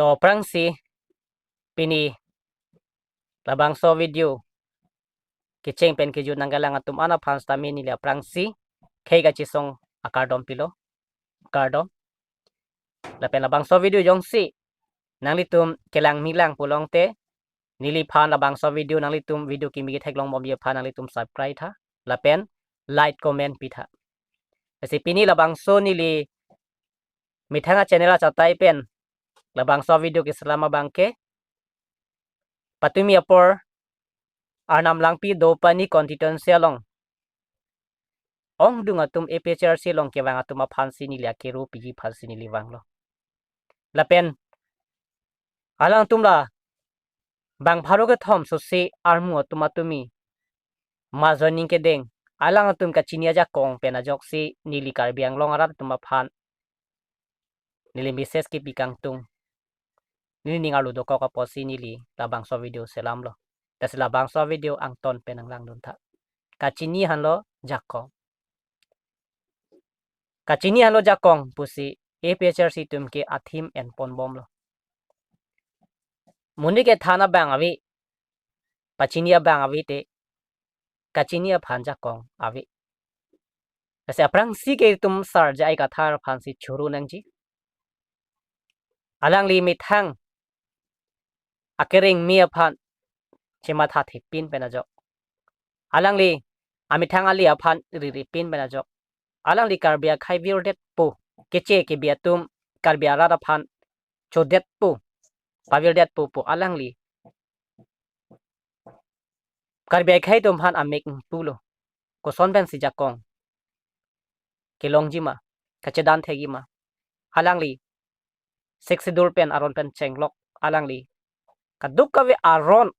to prangsi pini labang so video kicheng pen ki junang galang atum ana phans tami ni la prangsi khega chisong akardom pilo kardom la pen labang so video jong si nangli tum kelang milang pulong te nili phan labang so video nangli tum video ki mi thek long bom ye phan nangli tum subscribe tha la pen like comment pi tha asi pini labang so nili mithanga channel cha tai pen labang so video ki selama bangke patumi apor arnam langpi dopani constituency long ong dunga tum APHRC long ke wanga tum phansi ni la ke ru pi phansi ni liwang lo la pen alang tum la bang pharo ke thom so se armu tumatumi ma joining ke deng alang tum ka chinia ja kong pen ajok si nili kar biang long arat tum phan nili message ki pikang tung nili ningalu do ka posi nili labang so video selam lo tas labang so video ang ton pen ang lang dun tha ka chini han lo jakong ka chini han lo jakong pusi APHRC tum ke athim en pon bom lo muni ke thana bang avi pachinia bang avi te kachinia phan jakong avi ase aprang si ke tum sar jai ka thar phan si churu nang ji alang li mi thang akering mi phan chema tha thi pin pen ajok alang li ami thang ali phan ri ri pin pen ajok alang li karbia khai vir det pu keche ke bia tum karbia ra phan chodet pu pavir det pu pu alang li karbia khai tum phan amek pu lo ko son ben si jakong ke longjima kachedan thegima alang li sexidur pen aron pen chenglok alang li kaduk ka ve aron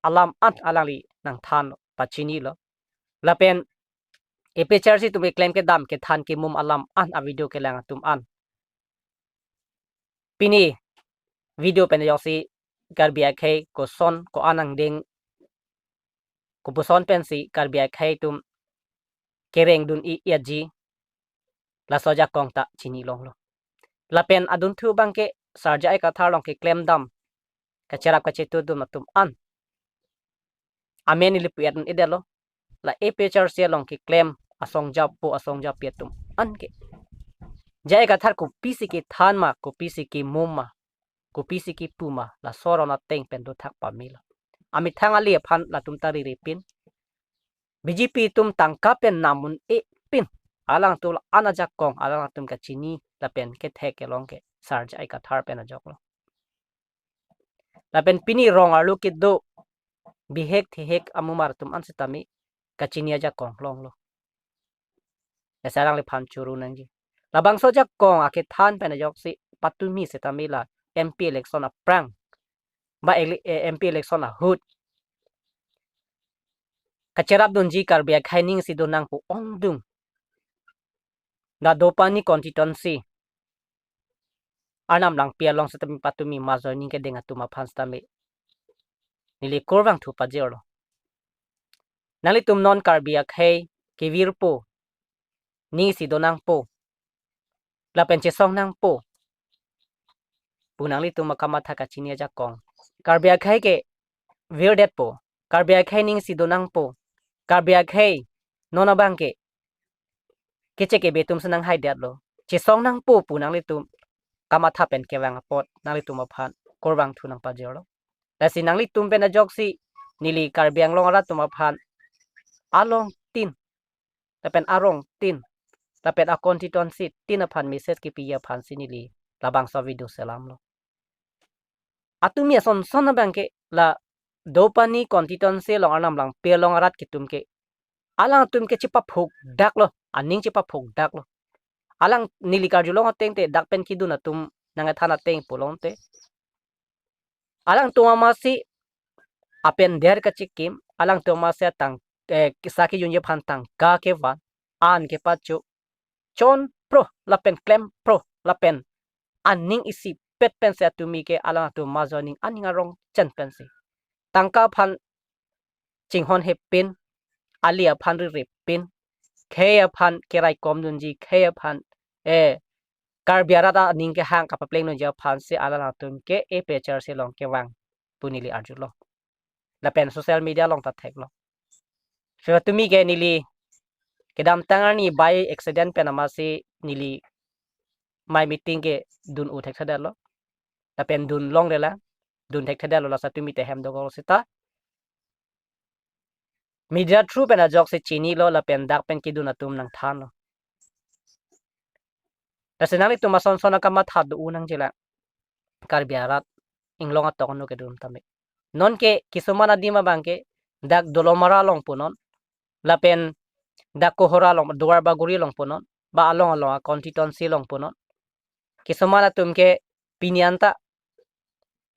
alam at alang li nang than pachini lo la pen APHRC tum claim ke dam ke than ke mum alam an a video ke lang tum an pini video pen yosi karbia khai ko son ko anang ding ko puson pen si karbia khai tum kereng dun i yaji la soja kong ta chini long lo la pen adun thu bangke sarja ai ka thar long ke claim dam ka cherap ka chetu dum tum an ameni lipiat idelo la APHRC long ke claim asong jap po asong jap pietum an ke jai ka thar ko pisi ki than ma ko pisi ki mumma ko pisi ki puma la sorona teng pen do thak pa mi la ami thanga li phan la tum tari repin BJP tum tangka pen namun e pin alang tul anaja kong alang tum ka chini la pen ke thek ke long ke sarja ai ka thar pen ajok lo la pen pini rong alu ki do bihek thek amumar tum an sitami ka chini aja kong long lo esarang le phan churu nang ji labang so jak kong ake than pen ajok si patumi sitami la MP election a prang ba MP election a hut kacherap dun ji karbia khaining si donang pu ongdung na dopani constituency anam lang pia long satami patumi mazoni ke denga tuma phanstami nili korwang thu pajero nali tum non karbia khai kivir po ni si donang po la penche song nang po punangli tum kamata ka chinia jakong karbia khai ke virdet po karbia khai ning si donang po karbia khai nona bangke keche ke betum sanang hai det lo che song nang po punangli tum kamatha pen kewang pot nangli tum phan korwang thu nang pajero lasi nangli tum pen ajok si nili karbiang long ara tum phan along tin tapen arong tin tapet a constituency tin phan message ki piya phan sinili labang sa video selam lo atumi son son bangke la dopani constituency long anam lang pe long arat ki tum ke alang tum ke chipa phuk dak lo aning chipa phuk dak lo alang nili karjulong ateng te dak pen kiduna tum nanga thana teng pulong te alang tuma si apen der ka chikim alang tuma se tang kisaki yunye phan tang ka ke wa an ke pachu chon pro lapen claim pro lapen aning isi pet pen se tumi ke alang tu mazoning aning arong chen pen se tangka phan chinghon he pin alia phan ri pin kheya phan kerai kom dunji kheya phan karbiara da ning ke hang kapa pleng no ja phan se ala na tum ke e picture se long ke wang punili arju lo la pen social media long ta thek lo so tumi ke nili kedam tangar ni by accident pe nama se nili my meeting ke dun u thek thada lo la pen dun long de la dun thek thada lo la sa tumi te hem do go sita media through pe na jok se chini lo la pen dak pen ki dun atum nang than lo la se nang tuma son son ka ma tha du nang jela karbiarat inglong atok no ke dun tame non ke kisumana dima bangke dak dolomara long punon la pen dak kohora long duar baguri long punon ba along along constituency long punon kisumana tumke pinianta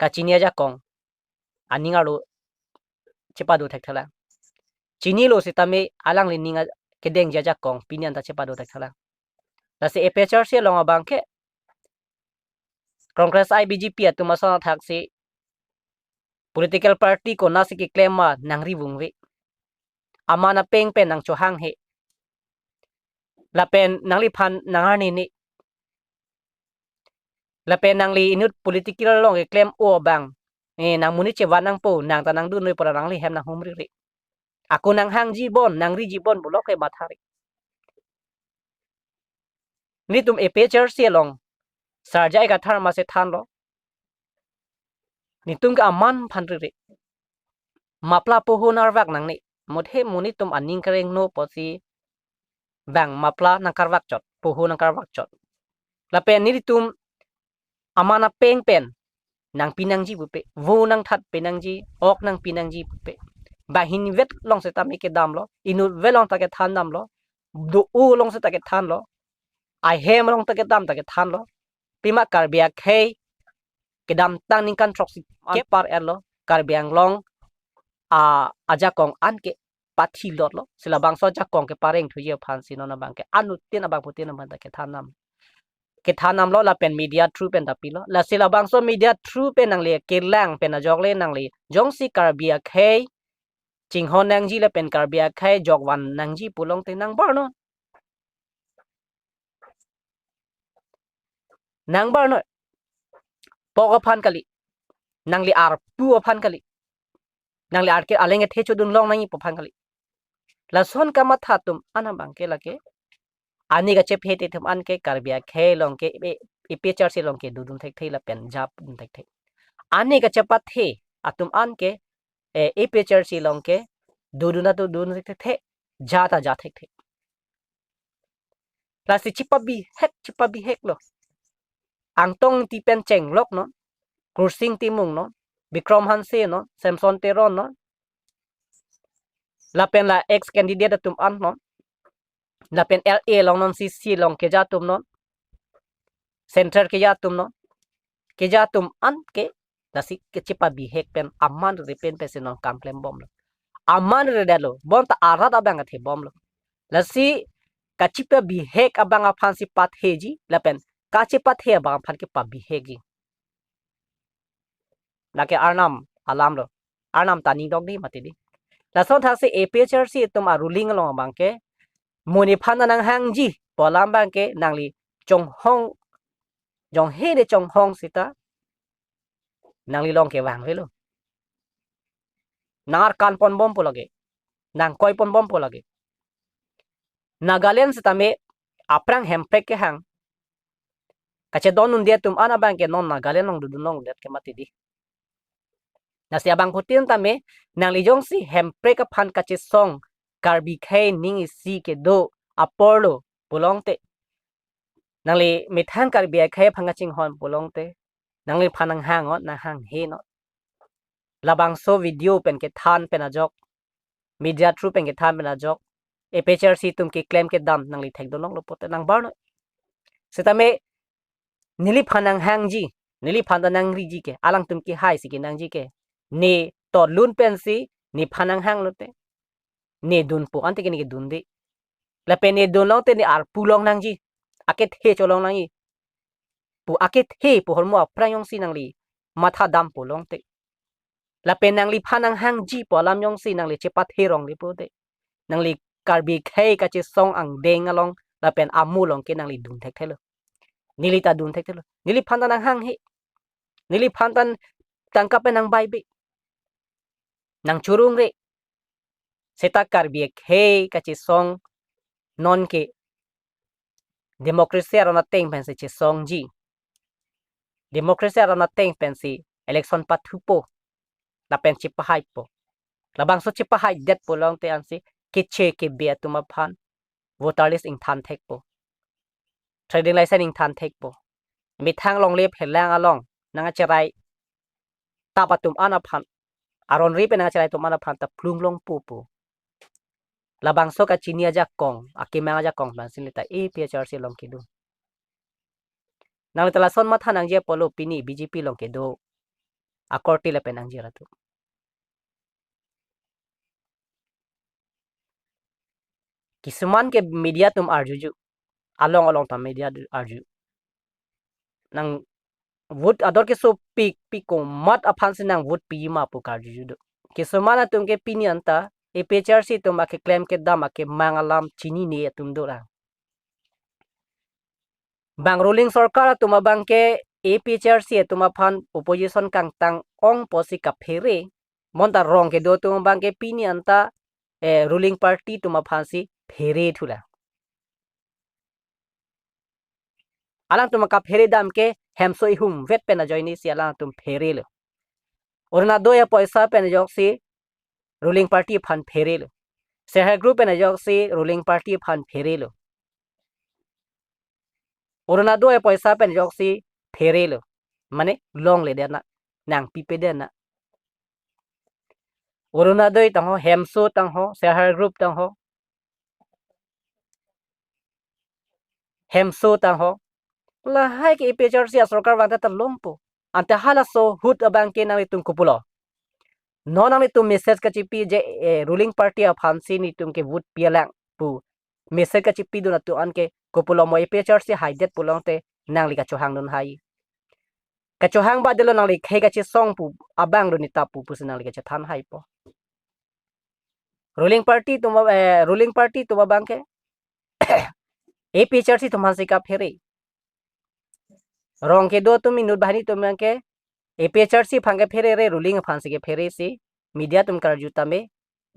kachinia jakong aningaru chepadu thek thala chini lo sitame alang lininga kedeng jakong pinianta chepadu thek thala la se epechar se long bangke Congress IBGP atuma sona thaksi political party ko nasi ki claim ma nangri bungwe amana peng pen nang chohang he la pen nangli phan nangar ni la pen nangli inut political long e claim o bang nang muni che wanang po nang tanang du noi para nangli hem na humri ri aku nang hang jibon nangri jibon bulok e bathari ni tum e picture se long sarjai ka thar ma se than lo ni tum ka aman phan ri mapla po honar wak nang ni mothe muni tum aning kareng no posi bang mapla nang karwak chot po ho nang karwak chot la pen ni tum amana peng pen nang pinang ji bupe vo nang that pinang ji ok nang pinang ji bupe ba hin vet long se tam ke dam lo inu velong ta ke than dam lo du u long se ta ke than lo ai hem long ta ke dam ta ke than lo pima karbia khei ke dam tang ning kan trok ke par er lo karbiang long aja kong an ke pathi lot lo sila bang so ja kong ke pareng thu ye phan sin na bang ke anu tin abang putin na ta ke than nam ke thanam lo la pen media through pen tapi lo la sila bang so media through pen nang le ke lang pen na jok le nang le jong si karbia khai ching hon nang ji le pen karbia khai jok wan nang ji pulong te nang bar no nang bar no pok phan kali nang le ar pu phan kali nang le ar ke alenge the chodun long nang pu phan kali la son ka ma tha tum ana bang ke la ke ani ga che phe te thum an ke karbia khai long ke e picture se long ke dudun thek thei la pen jap dun thek thei ani ga chapat the atum an ke e picture si long ke duduna tu dun thek the jata ja thek the la si chipabi hek lo angtong ti pen cheng lok no kursing ti mung no Bikram Hanse no Samson Teron no la pen la ex candidate tum an no la pen LA long non CC long ke ja tum no center ke ja tum no ke ja tum an ke la si ke chipabi hek pen amman re pen pe se non kamplem bom lo amman re dalo bon ta arat abang the bom lo la si kachipa bi hek abang aphan si pat heji la pen kachipa the abang phan ke pa bi hek ji la ke arnam alam lo arnam tani dog ni mati di la son thak se a picture si tum a ruling lo bang ke moni phan nang hang ji polam bang ke nangli chong hong jong he de chong hong sita nangli long ke wang velo nar kan pon bom po lage nang koi pon bom po lage Nagaland sita me aprang hempek ke hang kache donun dia tum ana bang ke non Nagaland long dudun long det ke mati di na si abang putin tame nang lijong si hempek ka phan kache song karbi khai ning si ke do apollo pulong te nang li mithang karbi khai phanga ching hon pulong te nang li phanang hang ot na hang he no labang so video pen ke than pen ajok media through pen ke than pen ajok e picture si tum ke claim ke dam nang li thek do long lo pot nang bar no setame nili phanang hang ji nili phanda nang ri ji ke alang tum ki hai si ke nang ji ke ne to lun pen si ni phanang hang lo te ne dun pu ante ke ni ke dun de la pen ne dun long te ni ar pulong nang ji ake the cholong nang yi pu ake the pu hol mo prayong si nang li matha dam pulong te la pen nang li phanang hang ji po lam yong si nang li chepa the rong li pu te nang li karbi khai ka che song ang deng along la pen amu long ke nang li dun thek thelo nili ta dun thek telo nili phantan ang hang he nili phantan tangkap nang bai be nang churung re seta karbiek he kachi song non ke demokrasi arona teng pensi chi song ji demokrasi arona teng pensi election pathupo la pen chi pahai po labang so chi pahai det po long te ansi kiche ke be tuma phan voter list ing than thek po trading license ing than thek po mi thang long lep helang along nanga charai ta patum ana phan aron ri pe nanga charai tum ana phan ta plung long pu pu labang so ka chinia ja kong akimanga ja kong ban sin ta e phrc long ki du nang tala son ma thanang je polo pini bjp long ke do akorti le penang je ratu kisuman ke media tum arjuju along ta media arju nang wood ador ke so pik ko mat aphan sin nang wood pi ma pu kar juju do kisuman tum ke pini anta e phrc tum ke claim ke dam ke mangalam chini ne tum do la bang ruling sarkar tuma bang ke APHRC tuma phan opposition kang tang ong posi ka phere monta rong ke do tuma bang ke pini anta ruling party tuma phan si phere thula alang tuma ka phere dam ke hemsoi hum vet pe na joini si alang tum phere lo orna do ya paisa pe na jok si ruling party phan phere lo seha group pe na jok si ruling party phan phere lo orna do ya paisa pe na jok si phere lo mane long le de na nang pipe de na oruna doi tang ho hemso tang ho seha group tang ho hemso tang ho la hai ke phrc sarkar wanta ta lompo ante hala so hut abang ke nang tum kupulo no nang tum message ka chipi je ruling party of hansi ni tum ke vote pialang pu message ka chipi do na tu an ke kupulo mo phrc haidet pulong te nang li ka chohang nun hai ka chohang ba delo nang li khai ka chi song pu abang do ni ta pu nang li ka than hai po ruling party tuma bang ke APHRC तुम्हारे का फेरे रॉन्ग के दो तुम इनुट बहनी तुम के APHRC फंगे फेरे रे रूलिंग फांसी के फेरे से मीडिया तुम कर जूता में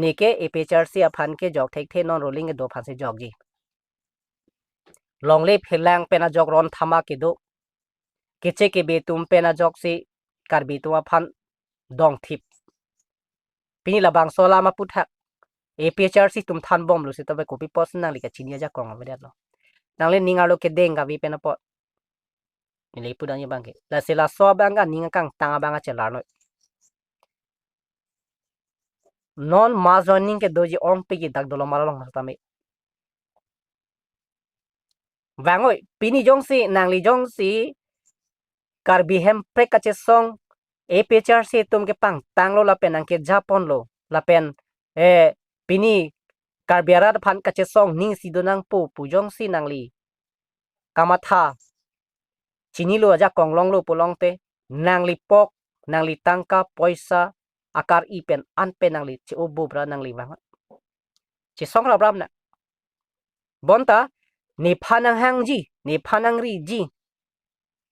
नेके APHRC अफान के जॉग थे नॉन रोलिंग के दो फांसी जॉग जी लॉन्गले फिरलांग पेना जॉग रॉन थमा के दो किचे के बे तुम पेना जॉग से कर बे तुम अफान डोंग थिप पिनी लबांग सोला मा पुथा APHRC तुम थान बॉम्ब लुसे तबे कॉपी पर्सनल लिखा चिनिया जा कोंग अबे लो nangले ninga ke denga vi pena po ni pudanya bangke la sela so banga ninga kang tanga banga chelar no non ma joining ke doji ong pe ki dak dolo maralong tame wangoi pini jongsi nangli jongsi karbi hem prek ka che song APHRC tum ke pang tanglo la penang ke japon lo la pen pini karbiarat phan ka che song ning si donang po pu jongsi nangli kamatha chini lo aja konglong lo polong te nangli pok nangli tangka poisa akar ipen anpe nangli chi obo bra nangli wang chi song ra bram na bonta ni phanang hangji ni phanang ri ji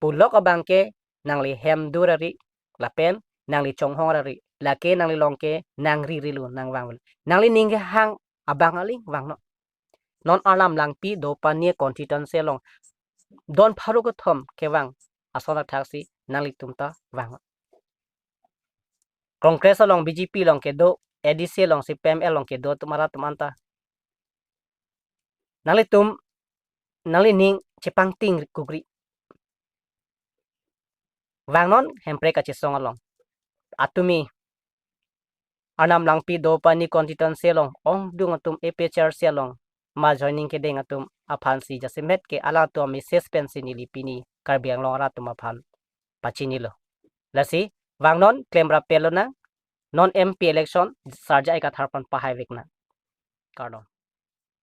pulok abang ke nangli hem durari lapen nangli chonghong rari lake nangli longke nangri rilu nang wang nangli ning hang abang aling wang no non alam lang pi do panie constituency long don pharu ko thom ke wang asona thaksi nangli tumta wang congress long BJP long ke do ADC long si PML long ke do tumara tumanta nangli ning chepang ting kugri wang non hempre ka chisong along atumi anam lang pi do pani constituency long ong dung atum APHRC long ma joining ke deng atum aphan si jasimet ke ala to mi suspense ni lipini karbiang long ra tum aphan pachini lo lasi wang non claim ra pelona non MP election sarja ka tharpan pahai vekna kardon